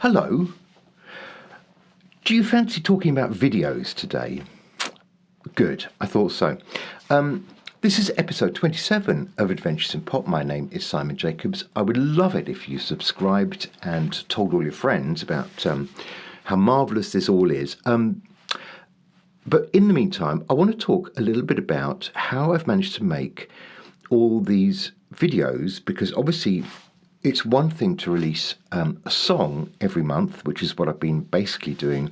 Hello. Do you fancy talking about videos today? Good, I thought so. This is episode 27 of Adventures in Pop. My name is Simon Jacobs. I would love it if you subscribed and told all your friends about how marvellous this all is. But in the meantime, I want to talk a little bit about how I've managed to make all these videos, because obviously it's one thing to release a song every month, which is what I've been basically doing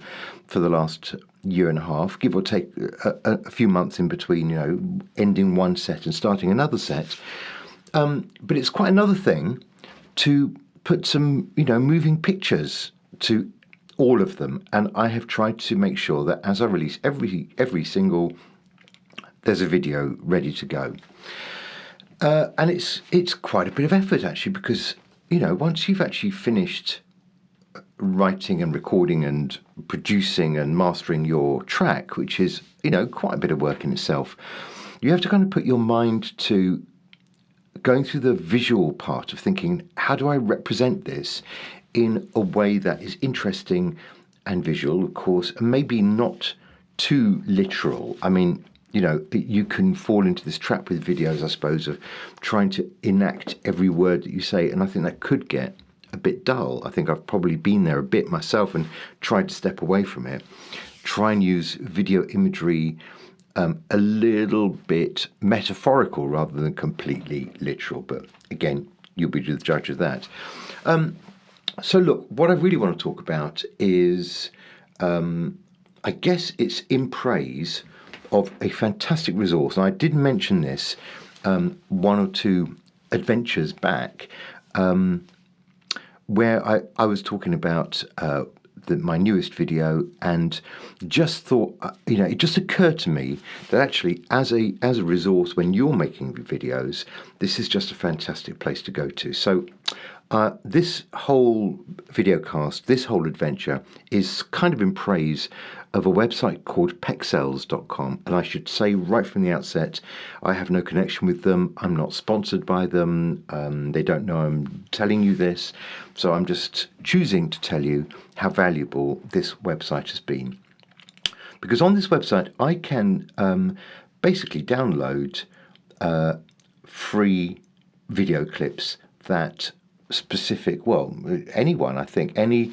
for the last year and a half, give or take a few months in between, ending one set and starting another set. But it's quite another thing to put some, moving pictures to all of them. And I have tried to make sure that as I release every single, there's a video ready to go. And it's quite a bit of effort, actually, because, once you've actually finished writing and recording and producing and mastering your track, which is, quite a bit of work in itself, you have to kind of put your mind to going through the visual part of thinking, how do I represent this in a way that is interesting and visual, of course, and maybe not too literal. I mean, you can fall into this trap with videos, I suppose, of trying to enact every word that you say, and I think that could get a bit dull. I think I've probably been there a bit myself and tried to step away from it. Try and use video imagery a little bit metaphorical rather than completely literal. But again, you'll be the judge of that. So look, what I really want to talk about is, I guess it's in praise of a fantastic resource. And I did mention this one or two adventures back, where I was talking about my newest video, and just thought, it just occurred to me that actually as a resource when you're making videos, this is just a fantastic place to go to. So this whole videocast, this whole adventure is kind of in praise of a website called Pexels.com. And I should say right from the outset, I have no connection with them. I'm not sponsored by them. They don't know I'm telling you this. So I'm just choosing to tell you how valuable this website has been. Because on this website, I can basically download free video clips that anyone, I think, any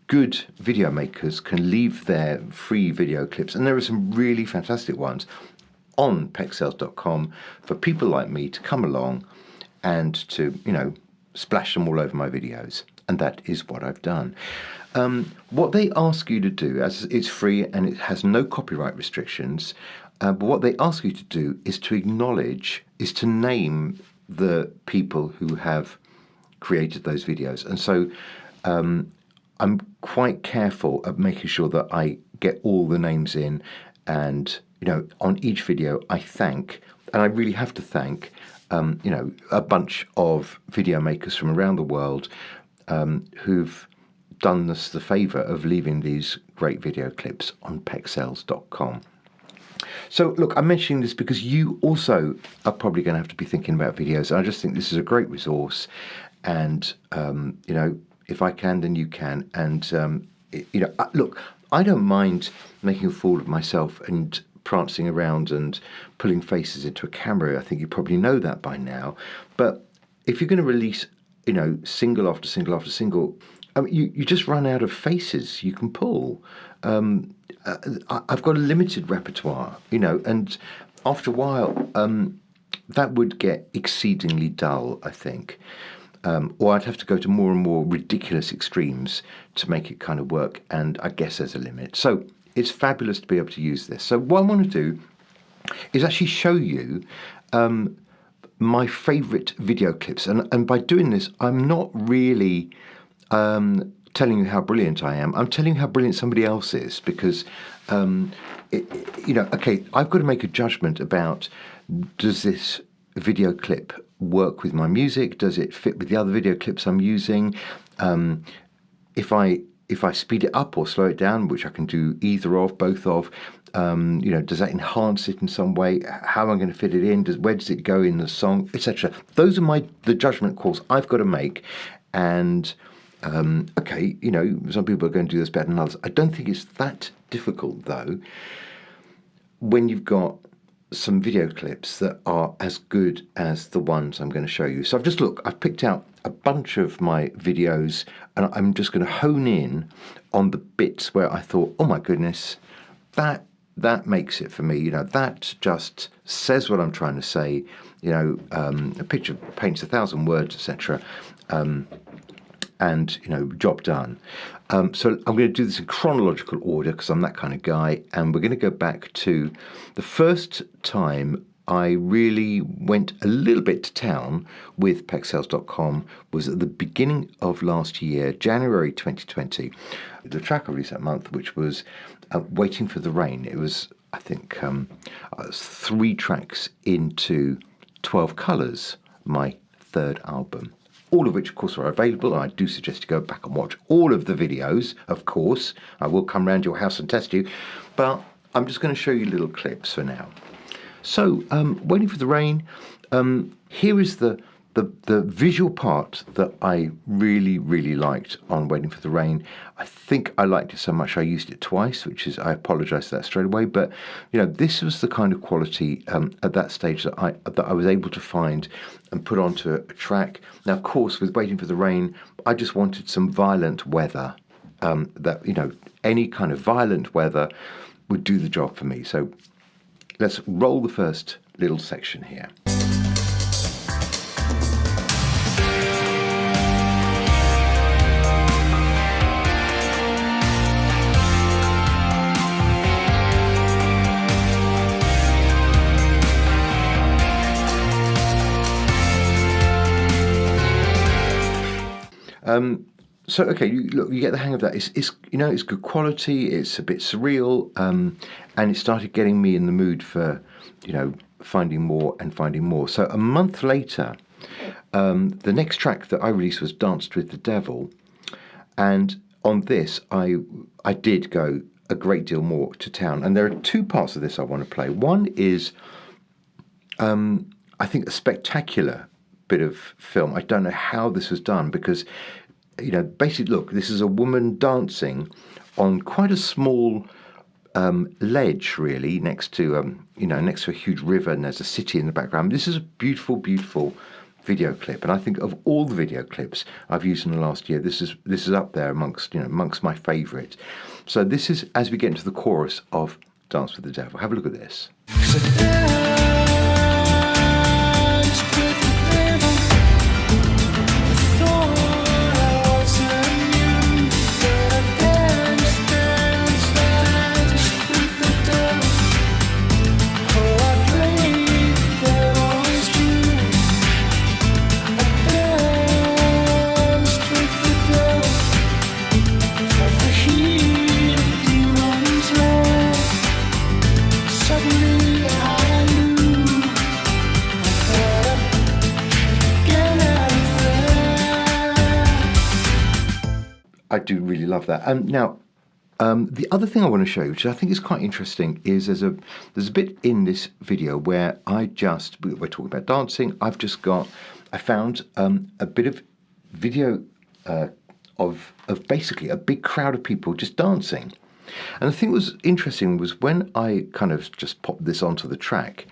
good video makers can leave their free video clips, and there are some really fantastic ones on Pexels.com for people like me to come along and to, splash them all over my videos. And that is what I've done. What they ask you to do, as it's free and it has no copyright restrictions, but what they ask you to do is to name the people who have created those videos. And so I'm quite careful of making sure that I get all the names in, and on each video I thank, and I really have to thank a bunch of video makers from around the world who've done us the favour of leaving these great video clips on Pexels.com. So look, I'm mentioning this because you also are probably going to have to be thinking about videos, and I just think this is a great resource. And if I can, then you can. And look, I don't mind making a fool of myself and prancing around and pulling faces into a camera. I think you probably know that by now. But if you're going to release, single after single after single, you just run out of faces you can pull. I've got a limited repertoire, and after a while, that would get exceedingly dull, I think. Or I'd have to go to more and more ridiculous extremes to make it kind of work, and I guess there's a limit. So it's fabulous to be able to use this. So what I want to do is actually show you my favourite video clips, and by doing this, I'm not really telling you how brilliant I am. I'm telling you how brilliant somebody else is, because okay, I've got to make a judgment about, does this video clip work with my music? Does it fit with the other video clips I'm using? If I speed it up or slow it down, which I can do either of, both of, does that enhance it in some way? How am I going to fit it in? Where does it go in the song, etc.? Those are the judgment calls I've got to make, and Okay, some people are going to do this better than others. I don't think it's that difficult, though, when you've got some video clips that are as good as the ones I'm going to show you. So I've picked out a bunch of my videos, and I'm just going to hone in on the bits where I thought, oh my goodness, that makes it for me. That just says what I'm trying to say. A picture paints 1,000 words, etc. And job done. So I'm going to do this in chronological order because I'm that kind of guy, and we're going to go back to the first time I really went a little bit to town with Pexels.com was at the beginning of last year, January 2020. The track I released that month, which was Waiting for the Rain. It was, I think, 3 tracks into 12 Colours, my third album. All of which, of course, are available, and I do suggest you go back and watch all of the videos, of course. I will come round your house and test you, but I'm just going to show you little clips for now. So, Waiting for the Rain, here is the visual part that I really, really liked on Waiting for the Rain. I think I liked it so much I used it twice, I apologise for that straight away, but this was the kind of quality at that stage that I was able to find and put onto a track. Now, of course, with Waiting for the Rain, I just wanted some violent weather. Any kind of violent weather would do the job for me. So let's roll the first little section here. So okay, you get the hang of that. It's good quality. It's a bit surreal, and it started getting me in the mood for, finding more and finding more. So a month later, the next track that I released was Danced with the Devil, and on this I did go a great deal more to town. And there are 2 parts of this I want to play. One is, I think, a spectacular bit of film. I don't know how this was done because, basically, look, this is a woman dancing on quite a small ledge, really, next to a huge river, and there's a city in the background. This is a beautiful, beautiful video clip, and I think of all the video clips I've used in the last year, this is up there amongst my favourite. So this is as we get into the chorus of Dance with the Devil. Have a look at this. I do really love that. Now, the other thing I want to show you, which I think is quite interesting, is there's a bit in this video where we're talking about dancing. I found a bit of video of basically a big crowd of people just dancing. And the thing that was interesting was when I kind of just popped this onto the track,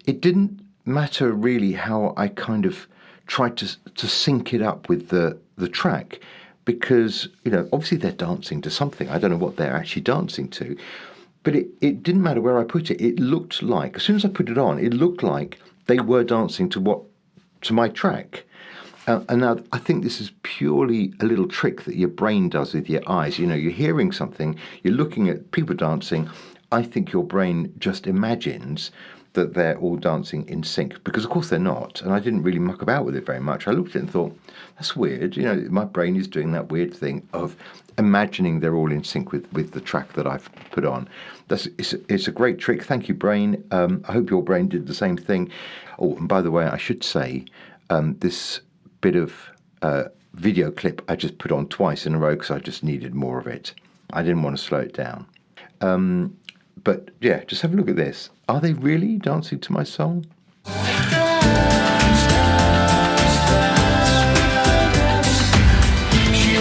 it didn't matter really how I kind of tried to sync it up with the track. Because, obviously they're dancing to something. I don't know what they're actually dancing to. But it didn't matter where I put it. It looked like, as soon as I put it on, it looked like they were dancing to my track. And now I think this is purely a little trick that your brain does with your eyes. You're hearing something, you're looking at people dancing. I think your brain just imagines that they're all dancing in sync, because of course they're not, and I didn't really muck about with it very much. I looked at it and thought, that's weird. My brain is doing that weird thing of imagining they're all in sync with the track that I've put on. It's a great trick. Thank you, brain. I hope your brain did the same thing. Oh, and by the way, I should say, this bit of video clip I just put on twice in a row because I just needed more of it. I didn't want to slow it down. But yeah, just have a look at this. Are they really dancing to my song? She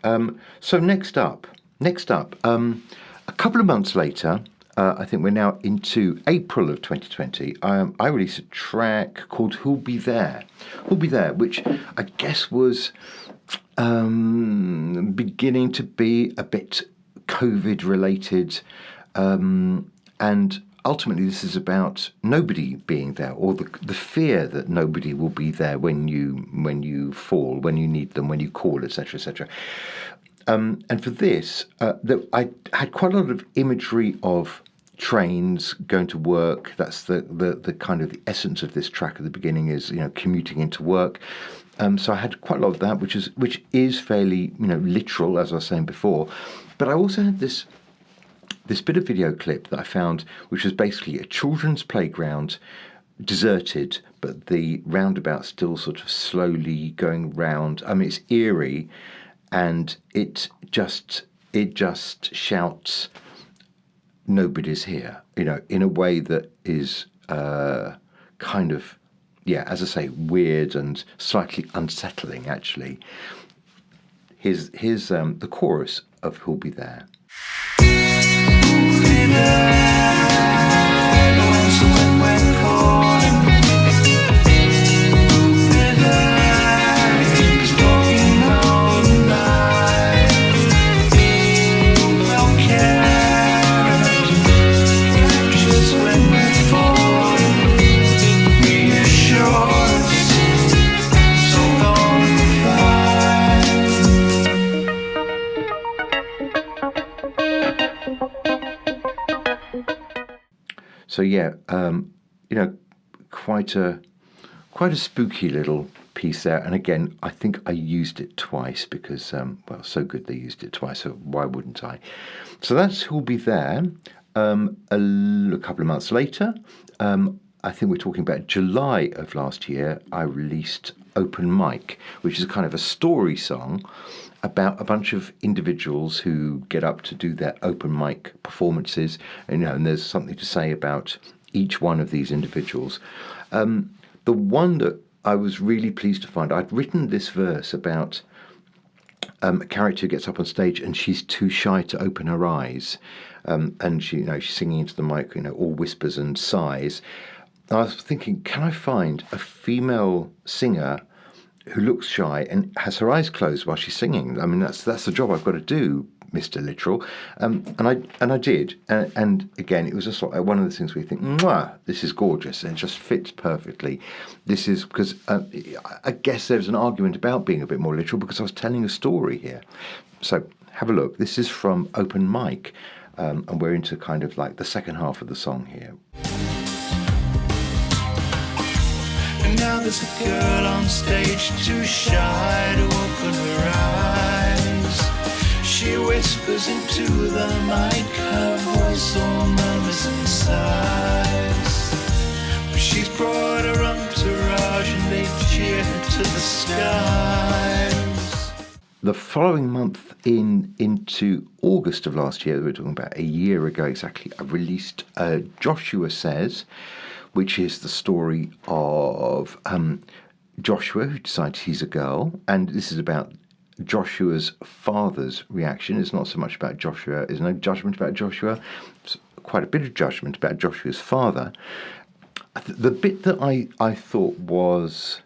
So next up, a couple of months later, I think we're now into April of 2020. I released a track called "Who'll Be There," which I guess was beginning to be a bit COVID related, and ultimately this is about nobody being there, or the fear that nobody will be there when you fall, when you need them, when you call, etc., etc. And for this, I had quite a lot of imagery of trains going to work. That's the kind of the essence of this track at the beginning, is commuting into work. So I had quite a lot of that, which is fairly literal, as I was saying before. But I also had this bit of video clip that I found, which was basically a children's playground, deserted, but the roundabout still sort of slowly going round. I mean, it's eerie, and it just shouts, "Nobody's here," in a way that is kind of, as I say, weird and slightly unsettling, actually. Here's the chorus of "Who'll Be There." So quite a spooky little piece there. And again, I think I used it twice because, so good they used it twice, so why wouldn't I? So that's "Who'll Be There." A couple of months later, I think we're talking about July of last year, I released "Open Mic," which is kind of a story song about a bunch of individuals who get up to do their open mic performances, and there's something to say about each one of these individuals. The one that I was really pleased to find, I'd written this verse about a character who gets up on stage and she's too shy to open her eyes, and she's singing into the mic, all whispers and sighs. I was thinking, can I find a female singer who looks shy and has her eyes closed while she's singing? I mean, that's the job I've got to do, Mr. Literal. And I did. And again, it was just like one of those things where you think, "Mwah, this is gorgeous," and it just fits perfectly. This is because I guess there's an argument about being a bit more literal, because I was telling a story here. So have a look. This is from Open Mic, and we're into kind of like the second half of the song here. And now there's a girl on stage, too shy to open her eyes. She whispers into the mic, her voice all murmurs and sighs. But she's brought her entourage and they cheer her to the skies. The following month, into August of last year, we're talking about a year ago exactly, I released Joshua Says, which is the story of Joshua, who decides he's a girl. And this is about Joshua's father's reaction. It's not so much about Joshua. There's no judgment about Joshua. It's quite a bit of judgment about Joshua's father. The bit that I thought was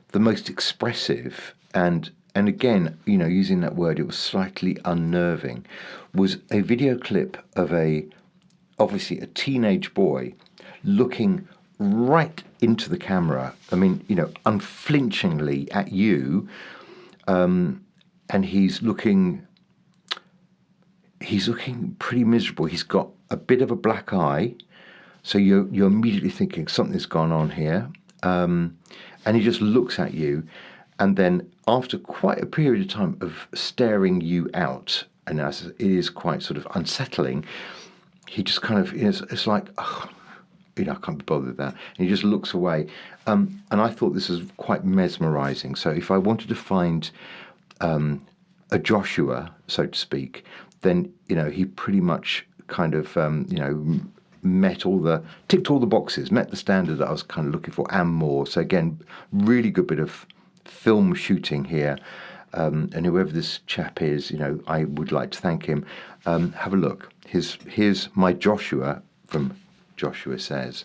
the most expressive, and again, using that word, it was slightly unnerving, was a video clip of obviously a teenage boy looking right into the camera. I mean, unflinchingly at you, and he's looking pretty miserable. He's got a bit of a black eye, so you're immediately thinking something's gone on here, and he just looks at you, and then after quite a period of time of staring you out, and as it is quite sort of unsettling, he just kind of it's like, oh, I can't be bothered with that. And he just looks away. And I thought this was quite mesmerising. So if I wanted to find a Joshua, so to speak, then, he pretty much kind of, ticked all the boxes, met the standard that I was kind of looking for and more. So again, really good bit of film shooting here. and whoever this chap is, I would like to thank him. Have a look. Here's my Joshua from Joshua Says.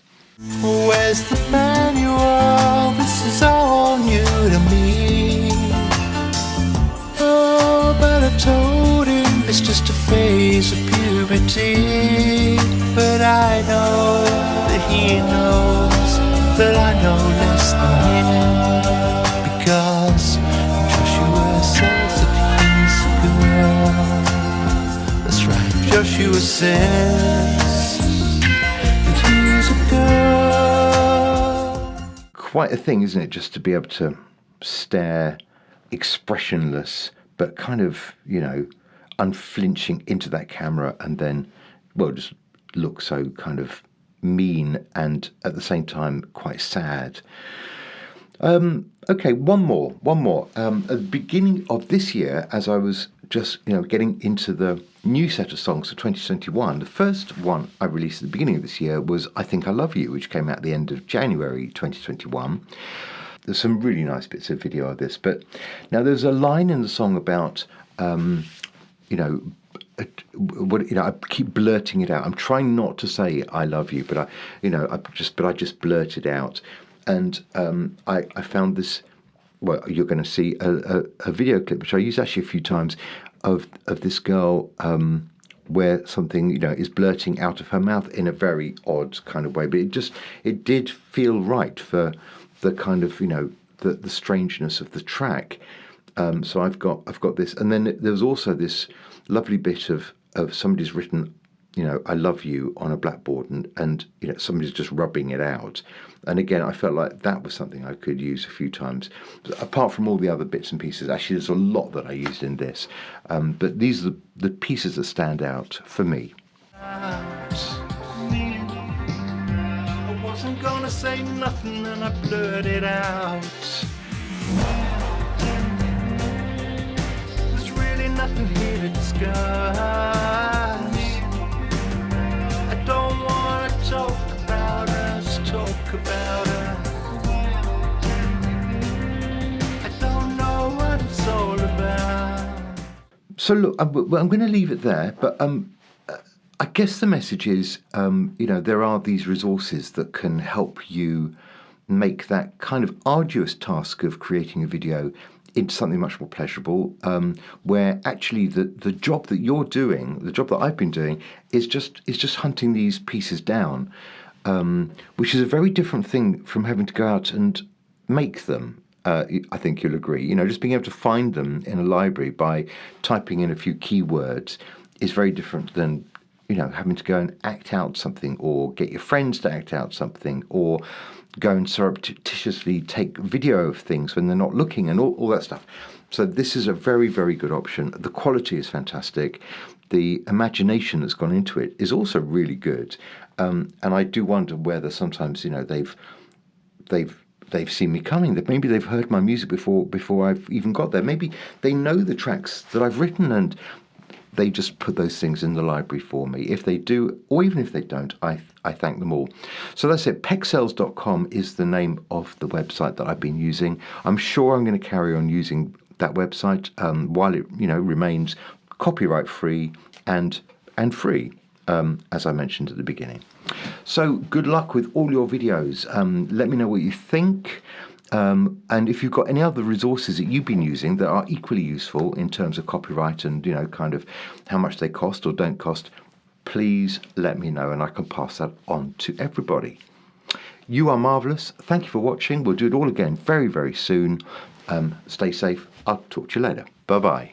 Where's the manual? This is all new to me. Oh, but I told him it's just a phase of puberty. But I know that he knows that I know less than him, because Joshua says that he's a girl. That's right, Joshua says that he's a girl. Quite a thing, isn't it, just to be able to stare expressionless but kind of, unflinching into that camera and then, just look so kind of mean and at the same time quite sad. Okay, one more. At the beginning of this year, as I was just, getting into the new set of songs for 2021, the first one I released at the beginning of this year was I Think I Love You, which came out at the end of January 2021. There's some really nice bits of video of this, but now there's a line in the song about, I keep blurting it out. I'm trying not to say I love you, but I just blurt it out. And I found this. Well, you're going to see a video clip which I used actually a few times of this girl where something is blurting out of her mouth in a very odd kind of way, but it did feel right for the kind of the strangeness of the track. So I've got this, and then there was also this lovely bit of somebody's written I love you on a blackboard, and somebody's just rubbing it out. And again, I felt like that was something I could use a few times. Apart from all the other bits and pieces, actually there's a lot that I used in this. But these are the pieces that stand out for me. I wasn't gonna say nothing and I blurted out. There's really nothing here to discuss. I don't wanna talk about us, talk about her. I don't know what it's all about. So look, I'm going to leave it there, but I guess the message is, there are these resources that can help you make that kind of arduous task of creating a video into something much more pleasurable, where actually the job that you're doing, the job that I've been doing, is just hunting these pieces down, which is a very different thing from having to go out and make them. I think you'll agree. Just being able to find them in a library by typing in a few keywords is very different than having to go and act out something, or get your friends to act out something, or go and surreptitiously take video of things when they're not looking, and all that stuff. So this is a very, very good option. The quality is fantastic. The imagination that's gone into it is also really good. And I do wonder whether sometimes they've seen me coming, that maybe they've heard my music before I've even got there. Maybe they know the tracks that I've written and they just put those things in the library for me. If they do, or even if they don't, I thank them all. So that's it. Pexels.com is the name of the website that I've been using. I'm sure I'm going to carry on using that website while it remains copyright free and free, as I mentioned at the beginning. So good luck with all your videos. Let me know what you think. And if you've got any other resources that you've been using that are equally useful in terms of copyright and, kind of how much they cost or don't cost, please let me know and I can pass that on to everybody. You are marvellous. Thank you for watching. We'll do it all again very, very soon. Stay safe. I'll talk to you later. Bye-bye.